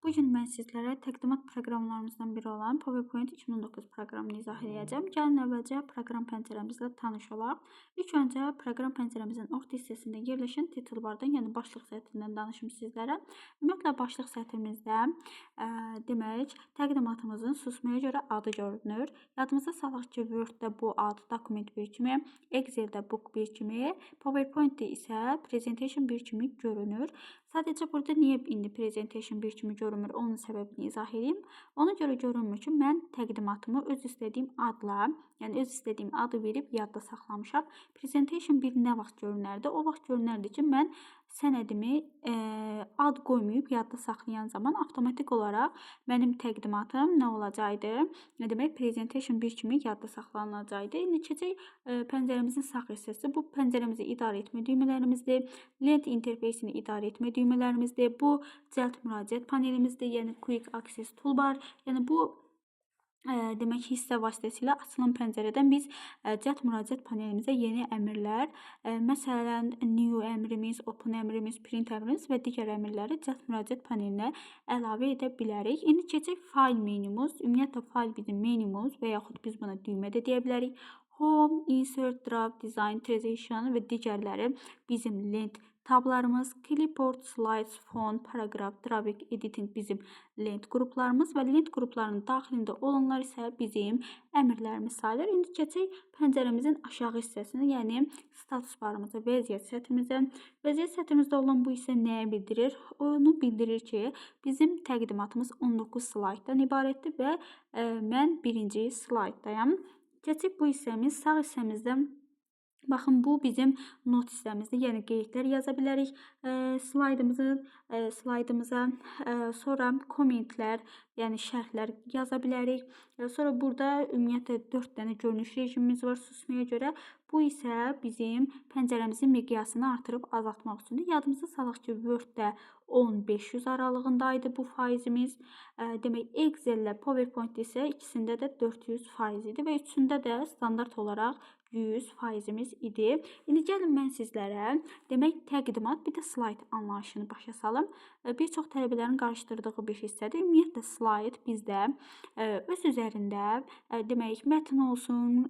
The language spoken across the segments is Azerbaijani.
Bugün mən sizlərə təqdimat proqramlarımızdan biri olan PowerPoint 2019 proqramını izah edəcəm. Gəlin əvvəlcə proqram pəncərəmizlə tanış olaq. İlk öncə proqram pəncərəmizin orta hissəsində yerləşən title bardan, yəni başlıq sətrindən danışım sizlərə. Ümumiyyətlə başlıq sətrimizdə demək, təqdimatımızın susmaya görə adı görünür. Yadımıza salaq ki, Word-də bu ad dokument 1 kimi, Excel-də book 1 kimi, PowerPoint-də isə presentation 1 kimi görünür. Sadəcə burada niyə indi presentation 1 kimi görünmür, onun səbəbini izah edeyim. Ona görə görünmür ki, mən təqdimatımı öz istədiyim adla, yəni öz istədiyim adı verib yadda saxlamışam. Presentation 1 nə vaxt görünərdi? O vaxt görünərdi ki, mən sənədimi ad qoymayıb yadda saxlayan zaman avtomatik olaraq mənim təqdimatım nə olacaqdı? Demək, presentation 1 kimi yadda saxlanılacaqdı. İndi keçək pəncərəmizin sağ hissəsi. Bu pəncərəmizi idarə etmə düymələrimizdir. Lent interfeysini idarə etmə düymələrimizdir. Bu cəld müraciət panelimizdir, yəni Quick Access Toolbar. Yəni bu demək hissə vasitəsilə açılan pəncərədən biz cəld müraciət panelimizə yeni əmrlər, məsələn, new əmrimiz, open əmrimiz, print əmrimiz və digər əmrləri cəld müraciət panelinə əlavə edə bilərik. İndi keçək fayl menümüz. Ümumiyyətlə fayl bizim menümüz və yaxud biz buna düymə də deyə bilərik. Home, Insert, Drop, Design, Transition və digərləri bizim lent tablarımız, Clipboard, Slides, Font, Paragraf, Drawing, Editing bizim lent qruplarımız və lent qruplarının daxilində olanlar isə bizim əmrlərimiz sayılır. İndi keçək pəncərəmizin aşağı hissəsinə, yəni status barımıza, vəziyyət sətrimizə. Vəziyyət sətrimizdə olan bu isə nəyə bildirir? Onu bildirir ki, bizim təqdimatımız 19 slayddan ibarətdir və mən birinci slayddayam. Keçib bu hissəmiz, sağ hissəmizdə, baxın, bu bizim not hissəmizdir, yəni qeydlər yaza bilərik slaydımıza, sonra kommentlər, yəni şərhlər yaza bilərik. Sonra burada ümumiyyətlə 4 dənə görünüş rejimimiz var susmaya görə. Bu isə bizim pəncərəmizin miqyasını artırıb azaltmaq üçündür. Yadımıza salaq ki, Word-də 10-500 aralığındaydı bu faizimiz. Demək, Excel ilə PowerPoint isə ikisində də 400% idi və üçündə də standart olaraq 100%imiz idi. İndi gəlin mən sizlərə demək təqdimat, bir də slayd anlayışını başa salım. Bir çox tələbələrin qarışdırdığı bir hissədir. Ümumiyyətlə slayd bizdə öz üzərində demək mətn olsun,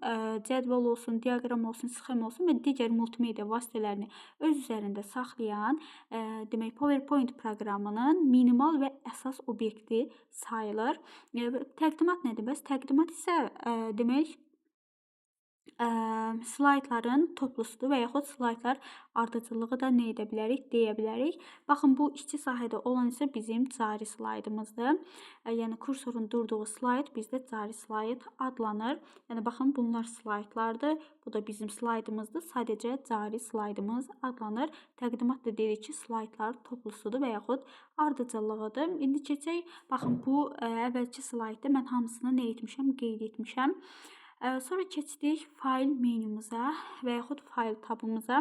cədvəl olsun, diaqram olsun, sxem olsun və digər multimedia vasitələrini öz üzərində saxlayan demək PowerPoint proqramının minimal və əsas obyekti sayılır. Təqdimat nədir? Bəs təqdimat isə demək slaydların toplusudur və yaxud slaydlar ardıcıllığı da nə edə bilərik, deyə bilərik. Baxın, bu işçi sahədə olan isə bizim cari slaydımızdır. Yəni kursorun durduğu slayd bizdə cari slayd adlanır. Yəni baxın, bunlar slaydlardır. Bu da bizim slaydımızdır. Sadəcə cari slaydımız adlanır. Təqdimat da dedik ki, slaydlar toplusudur və yaxud ardıcıllığıdır. İndi keçək, baxın, bu əvvəlki slaydda mən hamısını nə etmişəm, qeyd etmişəm. Sonra keçdik fayl menümüzə və yaxud fayl tabımıza.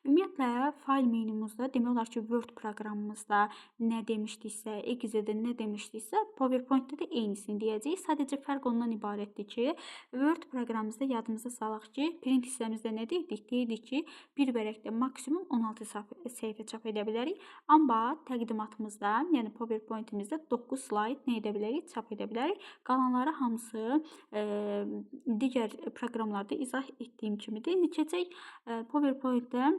Ümumiyyətlə, fayl menümüzdə demək olar ki, Word proqramımızda nə demişdiksə, Excel-də nə demişdiksə, PowerPoint-də də eynisini deyəcəyik. Sadəcə fərq ondan ibarətdir ki, Word proqramımızda yadımıza salaq ki, print hissəmizdə nə dedik? Deyirik ki, bir vərəqdə maksimum 16 səhifə çap edə bilərik. Amma təqdimatımızda, yəni PowerPoint-imizdə 9 slayd nə edə bilərik? Çap edə bilərik. Qalanları hamısı digər proqramlarda izah etdiyim kimidir. İndi keçək PowerPoint-də.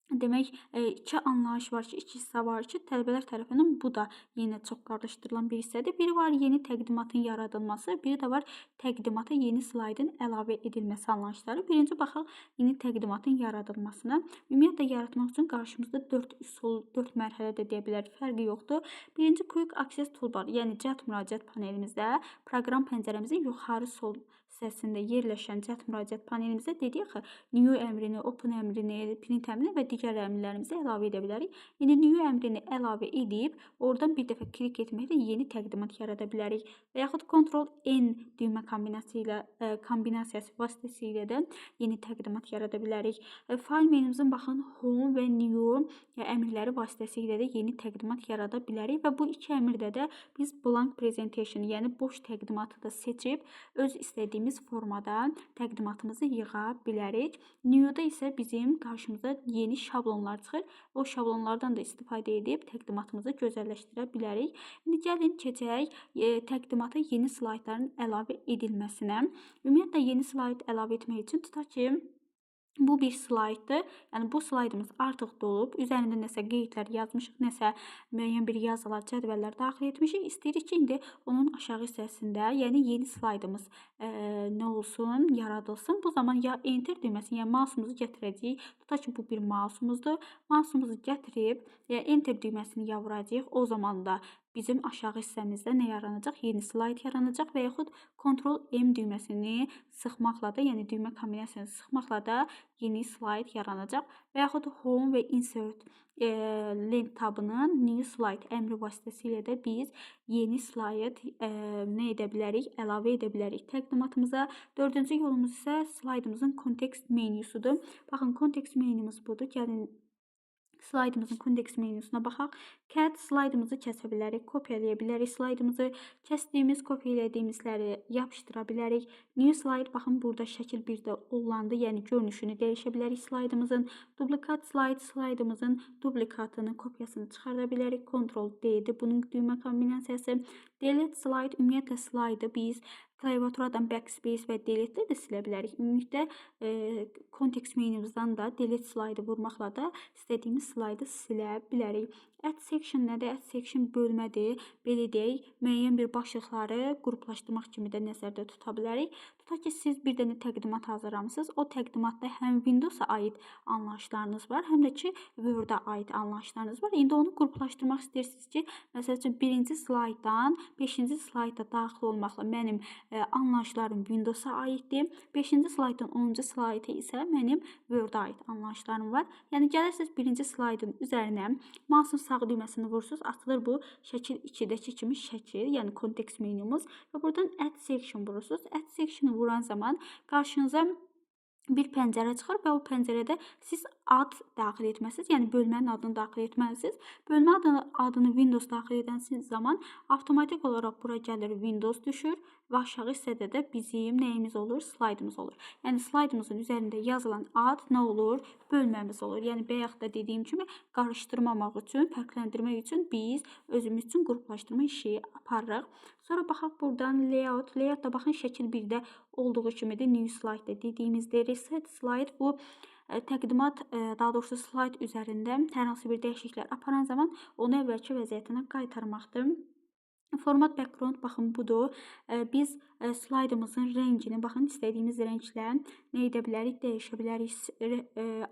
Demək, iki anlayış var ki, iki hissə var ki, tələbələr tərəfindən bu da yenə çox qarışdırılan bir hissədir. Biri var yeni təqdimatın yaradılması, biri də var təqdimata yeni slaydın əlavə edilməsi anlayışları. Birinci baxaq yeni təqdimatın yaradılmasına. Ümumiyyətlə, yaratmaq üçün qarşımızda 4 üsul, 4 mərhələ də deyə bilərik, fərqi yoxdur. Birinci Quick Access Toolbar, yəni cəld müraciət panelimizdə proqram pəncərəmizin yuxarı sol hissəsində yerləşən cəld müraciət panelimizdə dedik ki, new əmrini, open əmrini, print əmrini və digər əmrlərimizi əlavə edə bilərik. İndi new əmrini əlavə edib, oradan bir dəfə klik etməklə yeni təqdimat yarada bilərik. Və yaxud Ctrl-N düymə kombinasiyası vasitəsilə də yeni təqdimat yarada bilərik. Fayl menümüzün baxın, home və new əmrləri vasitəsilə də yeni təqdimat yarada bilərik və bu iki əmrdə də biz blank presentation, yəni boş təqdimatı da seçib öz istədiyimiz istədiyimiz formada təqdimatımızı yığa bilərik. New-da isə bizim qarşımıza yeni şablonlar çıxır. O şablonlardan da istifadə edib təqdimatımızı gözəlləşdirə bilərik. İndi gəlin keçək təqdimata yeni slaydların əlavə edilməsinə. Ümumiyyətlə yeni slayd əlavə etmək üçün tutaq ki, bu bir slayddır. Yəni bu slaydımız artıq dolub. Üzərində nəsə qeydlər yazmışıq, nəsə müəyyən bir yazılar, cədvəllər daxil etmişik. İstəyirik ki, indi onun aşağı hissəsində, yəni yeni slaydımız nə olsun, yaradılsın. Bu zaman ya enter düyməsini, yəni mausumuzu gətirəcəyik. Tutaq ki, bu bir mausumuzdur. Mausumuzu gətirib enter düyməsini vuracağıq. O zaman da bizim aşağı hissəmizdə nə yaranacaq? Yeni slayd yaranacaq və yaxud Ctrl+M düyməsini sıxmaqla da, yəni düymə kombinasiyasını sıxmaqla da yeni slayd yaranacaq. Və yaxud Home və Insert link tabının New Slide əmri vasitəsilə də biz yeni slayd nə edə bilərik? Əlavə edə bilərik təqdimatımıza. Dördüncü yolumuz isə slaydımızın kontekst menyusudur. Baxın, kontekst menyumuz budur. Gəlin slaydımızın kontekst menyusuna baxaq. Cat slaydımızı kəsə bilərik, kopyalaya bilərik. Slaydımızı kəsdiyimiz, kopyalədiyimizləri yapışdıra bilərik. New slide, baxın burada şəkil 1-də ollandı, yəni görünüşünü dəyişə bilərik slaydımızın. Duplikat slayd, slaydımızın duplikatını, kopyasını çıxarda bilərik. Ctrl+D-dir bunun düymə kombinasiyası. Delete slide, ümumiyyətlə slaydı biz klaviaturadan backspace və delete də silə bilərik. Ümumiyyətlə kontekst menyumuzdan da delete slaydı vurmaqla da istədiyimiz slaydı silə bilərik. Add section nədir? Add section bölmədir. Belə deyək, müəyyən bir başlıqları qruplaşdırmaq kimi də nəzərdə tuta bilərik. Tutaq ki, siz bir dənə təqdimat hazırlamısınız. O təqdimatda həm Windows-a aid anlayışlarınız var, həm də ki, Word-a aid anlayışlarınız var. İndi onu qruplaşdırmaq istəyirsiniz ki, məsəl üçün birinci slayddan 5-ci slayda daxil olmaqla mənim anlayışlarım Windows-a aiddir. 5-ci slayddan 10-cu slayda isə mənim Word-a aid anlayışlarım var. Yəni gəlirsiniz birinci slaydın üzərinə mouse'un sağ düyməsini vurursunuz, açılır bu şəkil 2-dəki kimi şəkil, yəni kontekst menyumuz və buradan add section vurursunuz. Add section'ı vuran zaman qarşınıza bir pəncərə çıxır və o pəncərədə siz ad daxil etməlisiniz, yəni bölmənin adını daxil etməlisiniz. Bölmə adını Windows daxil edənsiniz zaman avtomatik olaraq bura gəlir Windows düşür və aşağı hissədə də bizim nəyimiz olur? Slaydımız olur. Yəni slaydımızın üzərində yazılan ad nə olur? Bölməmiz olur. Yəni bayaq da dediyim kimi qarışdırmamaq üçün, fərqləndirmək üçün biz özümüz üçün qruplaşdırma işi aparırıq. Sonra baxaq buradan layout. Layout da baxın şəkil 1-də olduğu kimi də new slide dediyimizdə reset slide bu təqdimat, daha doğrusu slayd üzərində hər hansı bir dəyişikliklər aparan zaman onu əvvəlki vəziyyətinə qaytarmaqdır. Format background baxın budur. Biz slaydımızın rəngini baxın istədiyimiz rənglə nə edə bilərik? Dəyişə bilərik.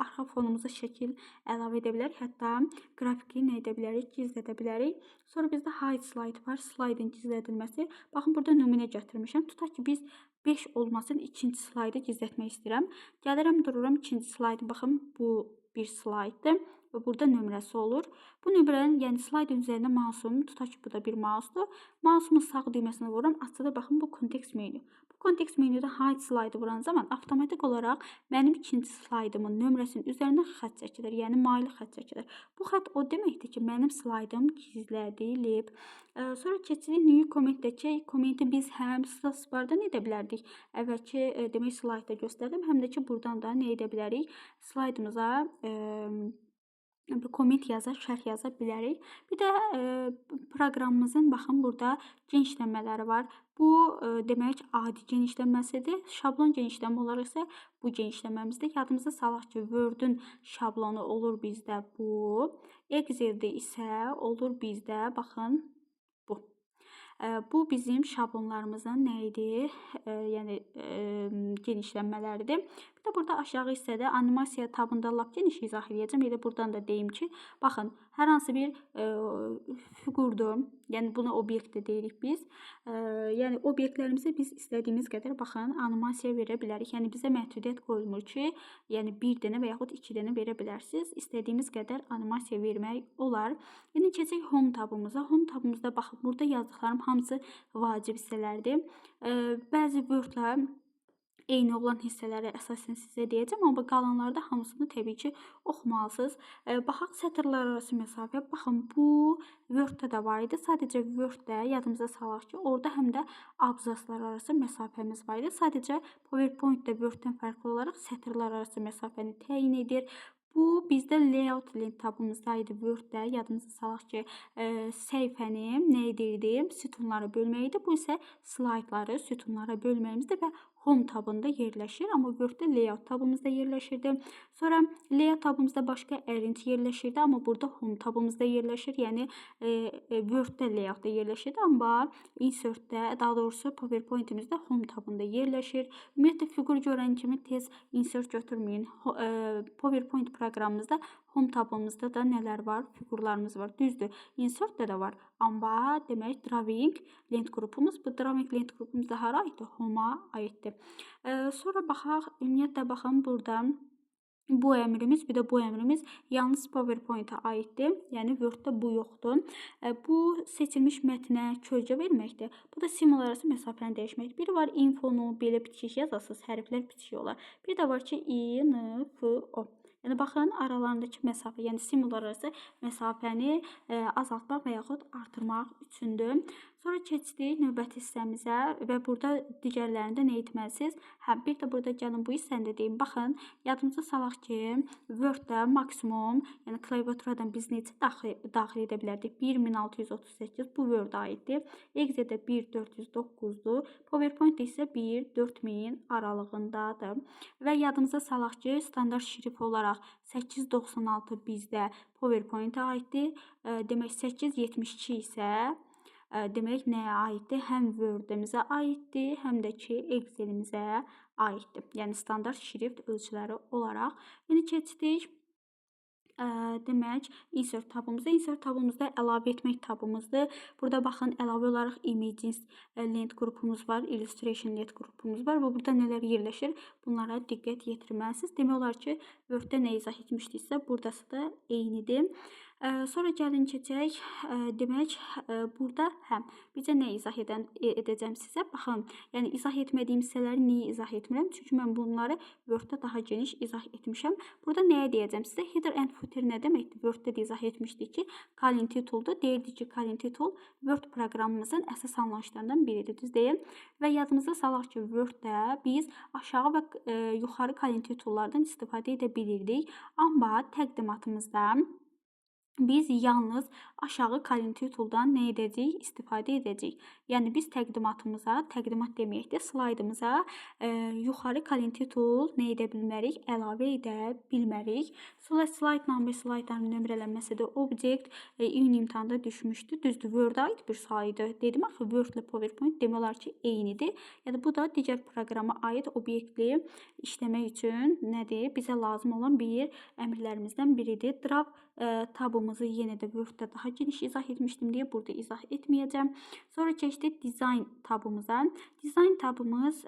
Arxa fonumuza şəkil əlavə edə bilərik. Hətta qrafiki nə edə bilərik? Gizlədə bilərik. Sonra bizdə hide slide var. Slaydın gizlədilməsi. Baxın burada nümunə gətirmişəm. Tutaq ki biz 5 olmasın ikinci slaydı gizlətmək istəyirəm. Gəlirəm dururam ikinci slaydı. Baxın bu bir slaydır. Və burada nömrəsi olur. Bu nömrənin, yəni slaydın üzərində mausum, tutaq ki bu da bir mausdur. Mausumun sağ düyməsinə vururam, açılır, baxın bu kontekst menyu. Bu kontekst menyuda hide slaydı vuran zaman avtomatik olaraq mənim ikinci slaydımın nömrəsinin üzərindən xətt çəkilir, yəni maylı xətt çəkilir. Bu xətt o deməkdir ki, mənim slaydım gizlədilib. Sonra keçirik new kommentdəki kommenti biz həm statusbardan edə bilərdik. Əvvəlki demək slayda göstərdim, həm də ki buradan da nə edə bilərik? Slaydımıza komment yaza, şərh yaza bilərik. Bir də proqramımızın baxın burada genişlənmələri var. Bu demək adi genişlənməsidir. Şablon genişlənmə olaraq isə bu genişlənməmizdə yadımıza salaq ki, Word-ün şablonu olur bizdə bu. Excel-də isə olur bizdə baxın bu. Bu bizim şablonlarımızın nə idi? Yəni genişlənmələridir. Bir də burada aşağı hissədə animasiya tabında lap geniş izah edəcəm. Elə buradan da deyim ki, baxın, hər hansı bir fiqurdur. Yəni buna obyekt də deyirik biz. Yəni obyektlərimizə biz istədiyimiz qədər baxın, animasiya verə bilərik. Yəni bizə məhdudiyyət qoyulmur ki, yəni bir dənə və yaxud 2 dənə verə bilərsiniz. İstədiyimiz qədər animasiya vermək olar. Yəni keçək home tabımıza. Home tabımızda baxın, burada yazdıqlarım hamısı vacib hissələrdir. Bəzi Word-lə eyni olan hissələri əsasən sizə deyəcəm, amma qalanlarda hamısını təbii ki, oxumalısınız. Baxaq sətirlərarası məsafə. Baxın, bu Word-də də var idi. Sadəcə Word-də yadımıza salaq ki, orada həm də abzaslararası məsafəmiz var idi. Sadəcə PowerPoint-də Word-dən fərqli olaraq sətirlərarası məsafəni təyin edir. Bu bizdə layout link tabımızda idi Word-də. Yadımıza salaq ki, səhifəni nə edirdim? Sütunlara bölmək idi. Bu isə slaydları sütunlara bölməyimizdir və Home tabında yerləşir, amma Word-də Layout tabımızda yerləşirdi. Sonra Layout tabımızda başqa ərinti yerləşirdi, amma burada Home tabımızda yerləşir. Yəni Word-də Layout-da yerləşirdi, amma Insert-də, daha doğrusu PowerPoint-imizdə Home tabında yerləşir. Ümumiyyətlə fiqur görən kimi tez Insert götürməyin. PowerPoint proqramımızda Home tabımızda da nələr var? Fiqurlarımız var. Düzdür, Insert-də də var. Amma demək Drawing lent qrupumuz. Bu Drawing lent qrupumuz da hara aiddir? Home-a aiddir. Sonra baxaq, ümumiyyətlə baxın burada bu əmrimiz, bir də bu əmrimiz yalnız PowerPoint-a aiddir. Yəni Word-da bu yoxdur. Bu seçilmiş mətnə kölgə verməkdir. Bu da simvol arası məsafəni dəyişməkdir. Biri var infonu belə bitişik yazasınız, hərflər bitişik olar. Bir də var ki info. Yəni baxın, aralarındakı məsafə, yəni simvollar arası məsafəni azaltmaq və yaxud artırmaq üçündür. Sonra keçdik növbəti hissəmizə və burada digərlərində nə etməlisiniz? Bir də burada gəlin bu hissəni də deyim. Baxın, yadımıza salaq ki, Word-də maksimum, yəni klaviaturadan biz necə daxil edə bilərdik? 1638 bu Word-a aiddir. Excel-də 1409-dur. PowerPoint-də isə 1-4000 aralığındadır. Və yadımıza salaq ki, standart şrif olaraq 896 bizdə PowerPoint-a aiddir. Demək 872 isə demək nəyə aiddir? Həm Word-imizə aiddir, həm də ki Excel-imizə aiddir. Yəni standart şrift ölçüləri olaraq. Yəni keçdik demək Insert tabımızda. Insert tabımızda əlavə etmək tabımızdır. Burada baxın, əlavə olaraq Images lent qrupumuz var, Illustration lent qrupumuz var və burada nələr yerləşir? Bunlara diqqət yetirməlisiniz. Demək olar ki, Word-də nə izah etmişdiksə, buradası da eynidir. Sonra gəlin keçək, demək, burada bizə nə izah edəcəm sizə? Baxın, yəni izah etmədiyim hissələri niyə izah etmirəm? Çünki mən bunları Word-da daha geniş izah etmişəm. Burada nəyə deyəcəm sizə? Header and footer nə deməkdir? Word-də də izah etmişdik ki, Colin Title'dur. Deyirdik ki, Colin Title Word proqramımızın əsas anlayışlarından biridir, düz deyil? Və yadımıza salaq ki, Word-də biz aşağı və yuxarı Colin Title'lardan istifadə edə bilirdik. Amma təqdimatımızda biz yalnız aşağı Colin Title'dan nə edəcəyik? İstifadə edəcəyik. Yəni biz təqdimatımıza, təqdimat deməkdir, slaydımıza yuxarı Colin Title nə edə bilmərik? Əlavə edə bilmərik. Slide number, slaydların nömrələnməsi də Object iyun imtahanda düşmüşdü. Düzdür, Word-a aid bir saydı. Dedim axı, Word ilə PowerPoint demək olar ki, eynidir. Yəni bu da digər proqrama aid obyektli işləmək üçün nədir? Bizə lazım olan bir əmrlərimizdən biridir. Draw tabımızı yenə də Word-də daha geniş izah etmişdim deyə burada izah etməyəcəm. Sonra keçdik Design tabımıza. Design tabımız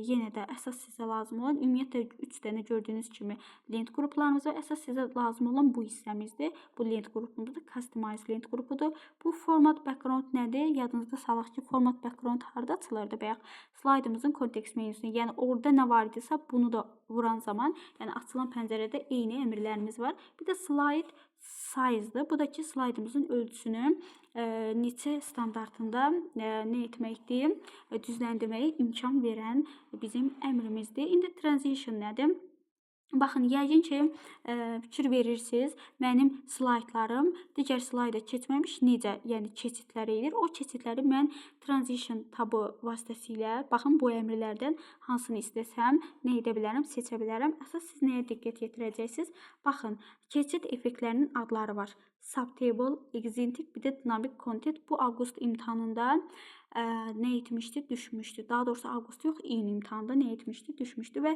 yenə də əsas sizə lazım olan, ümumiyyətlə 3 dənə gördüyünüz kimi lent qruplarımız var. Əsas sizə lazım olan bu hissəmizdir. Bu lent qrupumuzdur. Customize lent qrupudur. Bu Format Background nədir? Yadınızda salaq ki, Format Background harada açılırdı? Bayaq slaydımızın kontekst menüsünü. Yəni orada nə var idisə bunu da vuran zaman, yəni açılan pəncərədə eyni əmrlərimiz var. Bir də Slide Size-dır. Bu da ki, slaydımızın ölçüsünü neçə standartında nə etməkdir? Düzləndirməyə imkan verən bizim əmrimizdir. İndi Transition nədir? Baxın, yəqin ki, fikir verirsiniz, mənim slaydlarım digər slayda keçməmiş necə, yəni keçidlər edir. O keçidləri mən Transition tabı vasitəsilə, baxın, bu əmrlərdən hansını istəsəm, nə edə bilərəm, seçə bilərəm. Əsas siz nəyə diqqət yetirəcəksiniz? Baxın, keçid effektlərinin adları var. Subtable, Excentric, bir də Dynamic Content. Bu avqust imtahanında nə etmişdi? Düşmüşdü. Daha doğrusu avqust yox, iyun imtahanında nə etmişdi? Düşmüşdü və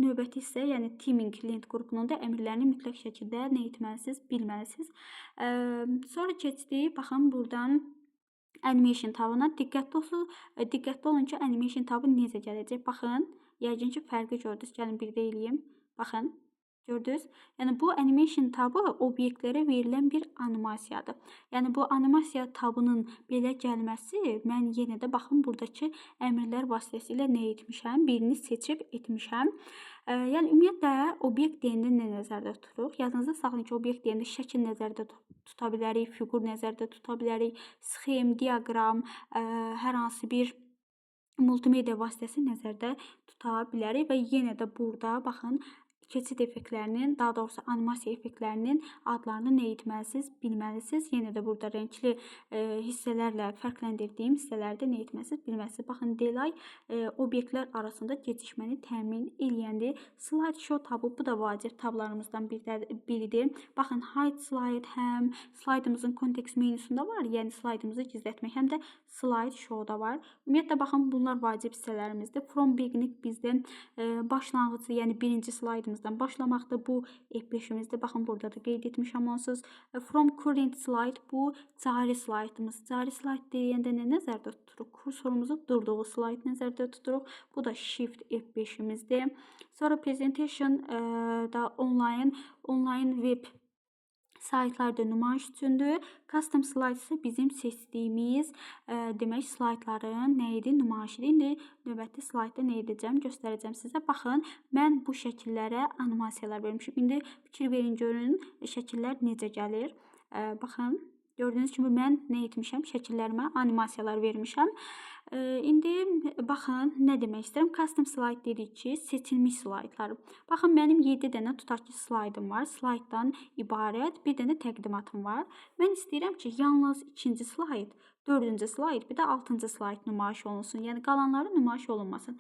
növbəti hissə, yəni Teaming lent qrupunun da əmrlərini mütləq şəkildə nə etməlisiniz? Bilməlisiniz. Sonra keçdik, baxın, buradan Animation tabına diqqətli olun ki, Animation tabı necə gələcək? Baxın, yəqin ki, fərqi gördünüz. Gəlin bir də eləyim. Baxın. Gördünüz? Yəni bu animation tabı obyektlərə verilən bir animasiyadır. Yəni bu animasiya tabının belə gəlməsi mən yenə də baxın buradakı əmrlər vasitəsilə nə etmişəm? Birini seçib etmişəm. Yəni ümumiyyətlə obyekt deyəndə nə nəzərdə tuturuq? Yadınızda saxlayın ki, obyekt deyəndə şəkil nəzərdə tuta bilərik, fiqur nəzərdə tuta bilərik, sxem, diaqram, hər hansı bir multimedia vasitəsi nəzərdə tuta bilərik və yenə də burada baxın keçid effektlərinin, daha doğrusu animasiya effektlərinin adlarını nə etməlisiniz, bilməlisiniz. Yenə də burada renkli hissələrlə fərqləndirdiyim hissələrdə nə etməlisiniz, bilməlisiniz. Baxın, delay obyektlər arasında gecikməni təmin eləyəndir. Slide show tabı, bu da vacib tablarımızdan biridir. Baxın, hide slide həm slaydımızın kontekst menüsündə var, yəni slaydımızı gizlətmək, həm də slide show-da var. Ümumiyyətlə, baxın, bunlar vacib hissələrimizdir. From beginning bizdə başlanğıcı, yəni birinci slaydımızdan başlamaqdır. Bu F5-imizdir. Baxın, burada da qeyd etmişəm onsuz. From current slide, bu cari slaydımız. Cari slayd deyəndə nə nəzərdə tuturuq? Kursorumuzu durduğu slayd nəzərdə tuturuq. Bu da Shift F5-imizdir. Sonra presentation da online web saytlarda nümayiş üçündür. Custom slide isə bizim seçdiyimiz demək slaydların nə idi? Nümayişidir. İndi növbəti slaydda nə edəcəm? Göstərəcəm sizə. Baxın, mən bu şəkillərə animasiyalar vermişim. İndi fikir verin, görün şəkillər necə gəlir. Baxın, gördüyünüz kimi mən nə etmişəm? Şəkillərimə animasiyalar vermişəm. İndi baxın, nə demək istəyirəm? Custom slide dedik ki, seçilmiş slaydlar. Baxın, mənim 7 dənə tutaq ki, slaydım var. Slayddan ibarət bir dənə təqdimatım var. Mən istəyirəm ki, yalnız 2-ci slayd, 4-cü slayd, bir də 6-cı slayd nümayiş olunsun. Yəni qalanları nümayiş olunmasın.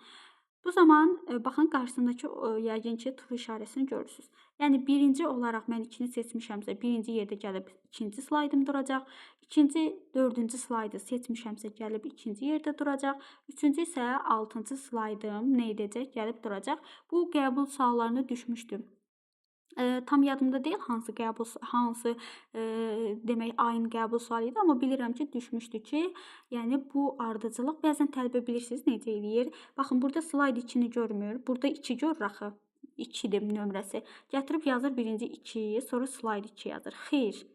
Bu zaman baxın, qarşısındakı yəqin ki, tur işarəsini görürsünüz. Yəni birinci olaraq mən 2-ni seçmişəmsə, birinci yerdə gəlib 2-ci slaydım duracaq. İkinci, 4-cü slaydı seçmişəmsə, gəlib 2-ci yerdə duracaq. 3-cü isə 6-cı slaydım nə edəcək? Gəlib duracaq. Bu qəbul suallarına düşmüşdüm. Tam yadımda deyil hansı demək ayın qəbul sualı idi, amma bilirəm ki, düşmüşdü ki, yəni bu ardıcıllıq bəzən tələbə bilirsiniz necə eləyir. Baxın, burada slayd 2-ni görmür. Burada 2 görür axı. 2-dir nömrəsi. Gətirib yazır birinci 2, sonra slayd 2 yazır. Xeyr.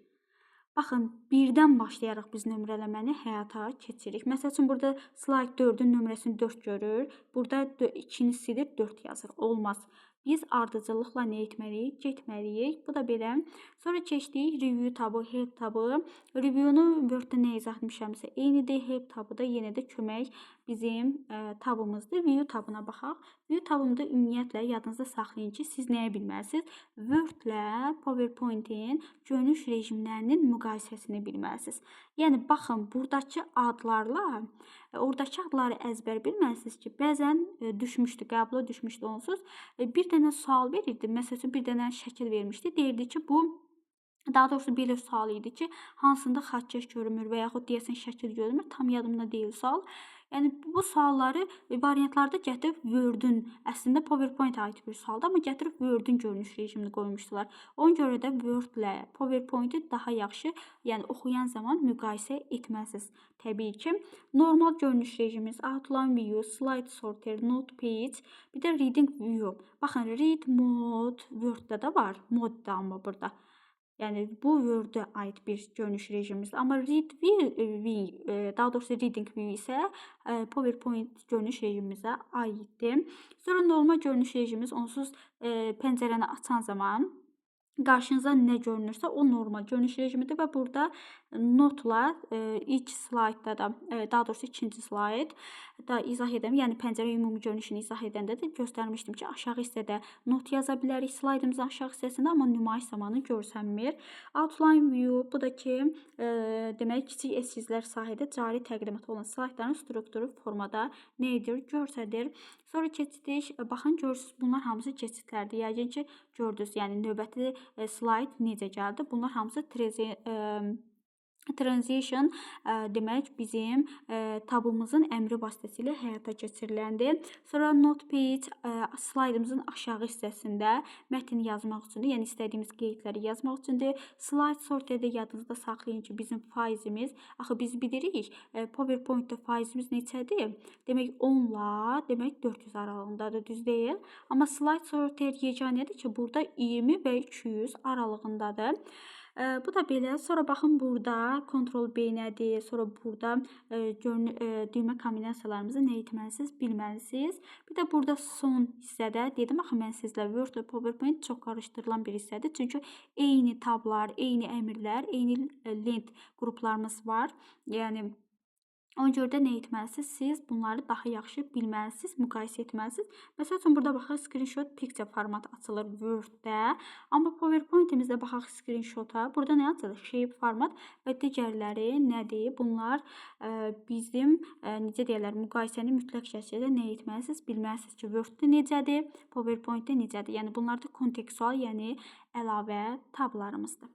Baxın, birdən başlayaraq biz nömrələməni həyata keçirik. Məsəl üçün, burada slayd 4-ün nömrəsini 4 görür. Burada 2-ni silir, 4 yazır. Olmaz. Biz ardıcıllıqla nə etməliyik? Getməliyik. Bu da belə. Sonra keçdik review tabı, help tabı. Review-nu Word-də nə izah etmişəmsə eynidir. Help tabı da yenə də kömək bizim tabımızdır. View tabına baxaq. View tabında ümumiyyətlə yadınızda saxlayın ki, siz nəyə bilməlisiniz? Word-lə PowerPoint-in görünüş rejimlərinin müqayisəsini bilməlisiniz. Yəni, baxın, buradakı adlarla oradakı adları əzbər bilməlisiniz ki, bəzən düşmüşdü, qəbula düşmüşdü onsuz. Bir dənə sual verirdi, məsəl üçün bir dənə şəkil vermişdi. Deyirdi ki, bu daha doğrusu belə sual idi ki, hansında xaçkeş görünmür və yaxud deyəsən şəkil görünmür. Tam yadımda deyil sual. Yəni bu sualları variantlarda gətirib Word-ün, əslində PowerPoint aid bir sualdır, amma gətirib Word-ün görünüş rejimini qoymuşdular. Ona görə də Word-lə PowerPoint-i daha yaxşı, yəni oxuyan zaman müqayisə etməlisiniz. Təbii ki, normal görünüş rejimimiz Outline View, Slide Sorter, Note Page, bir də Reading View. Baxın, Read Mode Word-da da var, mod da amma burada. Yəni bu Word-ə aid bir görünüş rejimimizdir. Amma Read View, daha doğrusu Reading View isə PowerPoint görünüş rejimimizə aiddir. Sonra normal görünüş rejimimiz onsuz pəncərəni açan zaman qarşınıza nə görünürsə o normal görünüş rejimidir və burada notla ilk slaydda da, daha doğrusu ikinci slayd da izah edəm. Yəni pəncərə ümumi görünüşünü izah edəndə də göstərmişdim ki, aşağı hissədə not yaza bilərik slaydımızın aşağı hissəsində, amma nümayiş zamanı görsənmir. Outline View, bu da ki, demək kiçik eskizlər sahədə cari təqdimat olan slaydların strukturu formada nə edir? Görsədir. Sonra keçdik. Baxın, görürsünüz, bunlar hamısı keçidlərdir. Yəqin ki, gördünüz, yəni növbəti slayd necə gəldi? Bunlar hamısı Transition demək bizim tabımızın əmri vasitəsilə həyata keçiriləndir. Sonra notepad slaydımızın aşağı hissəsində mətn yazmaq üçündür. Yəni istədiyimiz qeydləri yazmaq üçündür. Slide sorterdə yadınızda saxlayın ki, bizim faizimiz, axı biz bilirik, PowerPoint-da faizimiz neçədir? Demək 10-la, demək 400 aralığındadır, düz deyil. Amma slide sorter yeganədir ki, burada 20 və 200 aralığındadır. Bu da belə. Sonra baxın burada Ctrl-B nədir? Sonra burada düymə kombinasiyalarımızı nə etməlisiniz? Bilməlisiniz. Bir də burada son hissədə dedim axı mən sizlə Word və PowerPoint çox qarışdırılan bir hissədir. Çünki eyni tablar, eyni əmrlər, eyni lent qruplarımız var. Yəni ona görə də nə etməlisiniz? Siz bunları daha yaxşı bilməlisiniz, müqayisə etməlisiniz. Məsəl üçün, burada baxaq, screenshot picture format açılır Word-də. Amma PowerPoint-imizdə baxaq screenshot-a. Burada nə açılır? Shape format və digərləri nədir? Bunlar bizim, necə deyirlər, müqayisəni mütləq şəkildə nə etməlisiniz? Bilməlisiniz ki, Word-də necədir, PowerPoint-də necədir? Yəni, bunlar da kontekstual, yəni əlavə tablarımızdır.